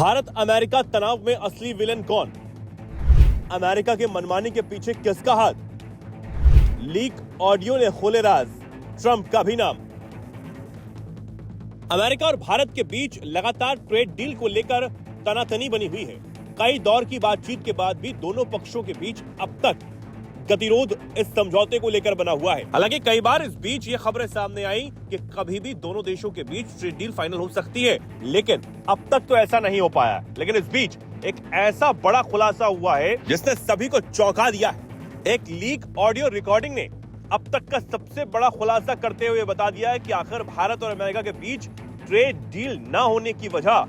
Bharat America तनाव में असली विलेन कौन? अमेरिका के मनमानी के पीछे किसका हाथ? लीक ऑडियो ने खोले राज, ट्रंप का भी नाम। अमेरिका और भारत के बीच लगातार ट्रेड डील को लेकर तनातनी बनी हुई है। कई दौर की बातचीत के बाद भी दोनों पक्षों के बीच अब तक गतिरोध इस समझौते को लेकर बना हुआ है। हालांकि कई बार इस बीच ये खबरें सामने आई कि कभी भी दोनों देशों के बीच ट्रेड डील फाइनल हो सकती है, लेकिन अब तक तो ऐसा नहीं हो पाया। लेकिन इस बीच एक ऐसा बड़ा खुलासा हुआ है जिसने सभी को चौंका दिया है। एक लीक ऑडियो रिकॉर्डिंग ने अब तक का सबसे बड़ा खुलासा करते हुए बता दिया है कि आखिर भारत और अमेरिका के बीच ट्रेड डील न होने की वजह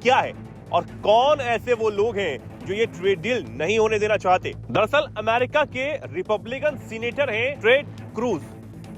क्या है और कौन ऐसे वो लोग हैं जो ये ट्रेड डील नहीं होने देना चाहते। दरअसल अमेरिका के रिपब्लिकन सीनेटर हैं टेड क्रूज,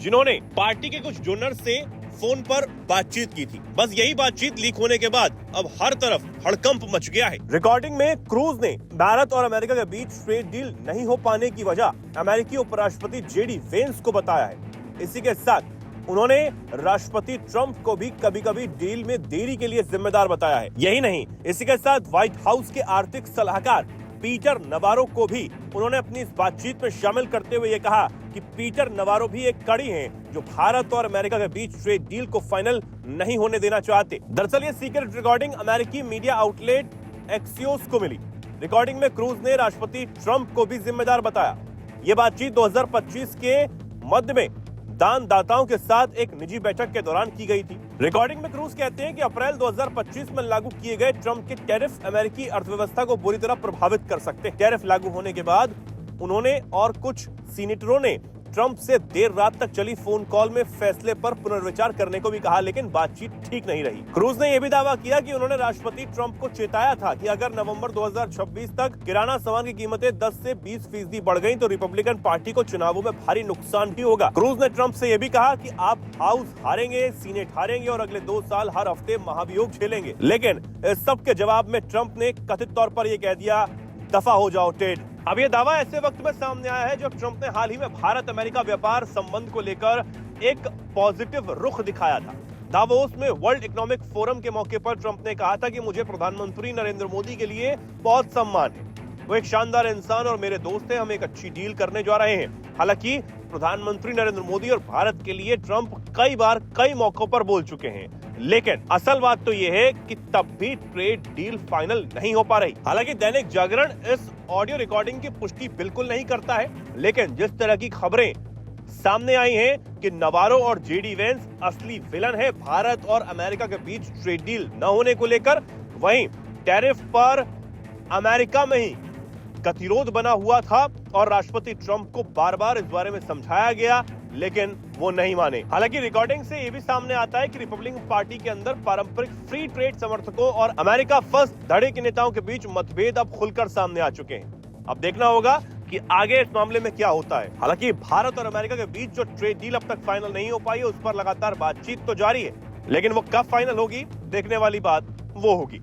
जिन्होंने पार्टी के कुछ डोनर से फोन पर बातचीत की थी। बस यही बातचीत लीक होने के बाद अब हर तरफ हड़कंप मच गया है। रिकॉर्डिंग में क्रूज ने भारत और अमेरिका के बीच ट्रेड डील नहीं हो पाने की वजह अमेरिकी उपराष्ट्रपति जेडी वेंस को बताया है। इसी के साथ उन्होंने राष्ट्रपति ट्रंप को भी कभी कभी डील में देरी के लिए जिम्मेदार बताया है। यही नहीं, इसी के साथ व्हाइट हाउस के आर्थिक सलाहकार पीटर नवारो को भी उन्होंने अपनी इस बातचीत में शामिल करते हुए ये कहा कि पीटर नवारो भी एक कड़ी हैं जो भारत और अमेरिका के बीच ट्रेड डील को फाइनल नहीं होने देना चाहते। दरअसल ये सीक्रेट रिकॉर्डिंग अमेरिकी मीडिया आउटलेट एक्सियोस को मिली। रिकॉर्डिंग में क्रूज ने राष्ट्रपति ट्रंप को भी जिम्मेदार बताया। ये बातचीत 2025 के मध्य में दानदाताओं के साथ एक निजी बैठक के दौरान की गई थी। रिकॉर्डिंग में क्रूज कहते हैं कि अप्रैल 2025 में लागू किए गए ट्रंप के टैरिफ अमेरिकी अर्थव्यवस्था को बुरी तरह प्रभावित कर सकते हैं। टैरिफ लागू होने के बाद उन्होंने और कुछ सीनेटरों ने ट्रंप से देर रात तक चली फोन कॉल में फैसले पर पुनर्विचार करने को भी कहा, लेकिन बातचीत ठीक नहीं रही। क्रूज ने यह भी दावा किया कि उन्होंने राष्ट्रपति ट्रंप को चेताया था कि अगर नवंबर 2026 तक किराना सामान की कीमतें 10 से 20% बढ़ गईं तो रिपब्लिकन पार्टी को चुनावों में भारी नुकसान भी होगा। क्रूज ने ट्रंप से यह भी कहा कि आप हाउस हारेंगे, सीनेट हारेंगे और अगले 2 साल हर हफ्ते महाभियोग झेलेंगे। लेकिन इस सब के जवाब में ट्रंप ने कथित तौर पर यह कह दिया, दफा हो जाओ टेड। अब यह दावा ऐसे वक्त में सामने आया है जब ट्रंप ने हाल ही में भारत अमेरिका व्यापार संबंध को लेकर एक पॉजिटिव रुख दिखाया था। दावोस में वर्ल्ड इकोनॉमिक फोरम के मौके पर ट्रंप ने कहा था कि मुझे प्रधानमंत्री नरेंद्र मोदी के लिए बहुत सम्मान है। वो एक शानदार इंसान और मेरे दोस्त हैं, हम एक अच्छी डील करने जा रहे हैं। हालांकि प्रधानमंत्री नरेंद्र मोदी और भारत के लिए ट्रंप कई बार कई मौकों पर बोल चुके हैं, लेकिन असल बात तो यह है कि तब भी ट्रेड डील फाइनल नहीं हो पा रही। हालांकि दैनिक जागरण इस ऑडियो रिकॉर्डिंग की पुष्टि बिल्कुल नहीं करता है, लेकिन जिस तरह की खबरें सामने आई हैं कि नवारो और जेडी वेंस असली विलन है भारत और अमेरिका के बीच ट्रेड डील न होने को लेकर, वहीं टैरिफ पर अमेरिका में ही गतिरोध बना हुआ था और राष्ट्रपति ट्रंप को बार बार इस बारे में समझाया गया, लेकिन वो नहीं माने। हालांकि रिकॉर्डिंग से ये भी सामने आता है कि रिपब्लिकन पार्टी के अंदर पारंपरिक फ्री ट्रेड समर्थकों और अमेरिका फर्स्ट धड़े के नेताओं के बीच मतभेद अब खुलकर सामने आ चुके हैं। अब देखना होगा कि आगे इस मामले में क्या होता है। हालांकि भारत और अमेरिका के बीच जो ट्रेड डील अब तक फाइनल नहीं हो पाई है, उस पर लगातार बातचीत तो जारी है, लेकिन वो कब फाइनल होगी देखने वाली बात वो होगी।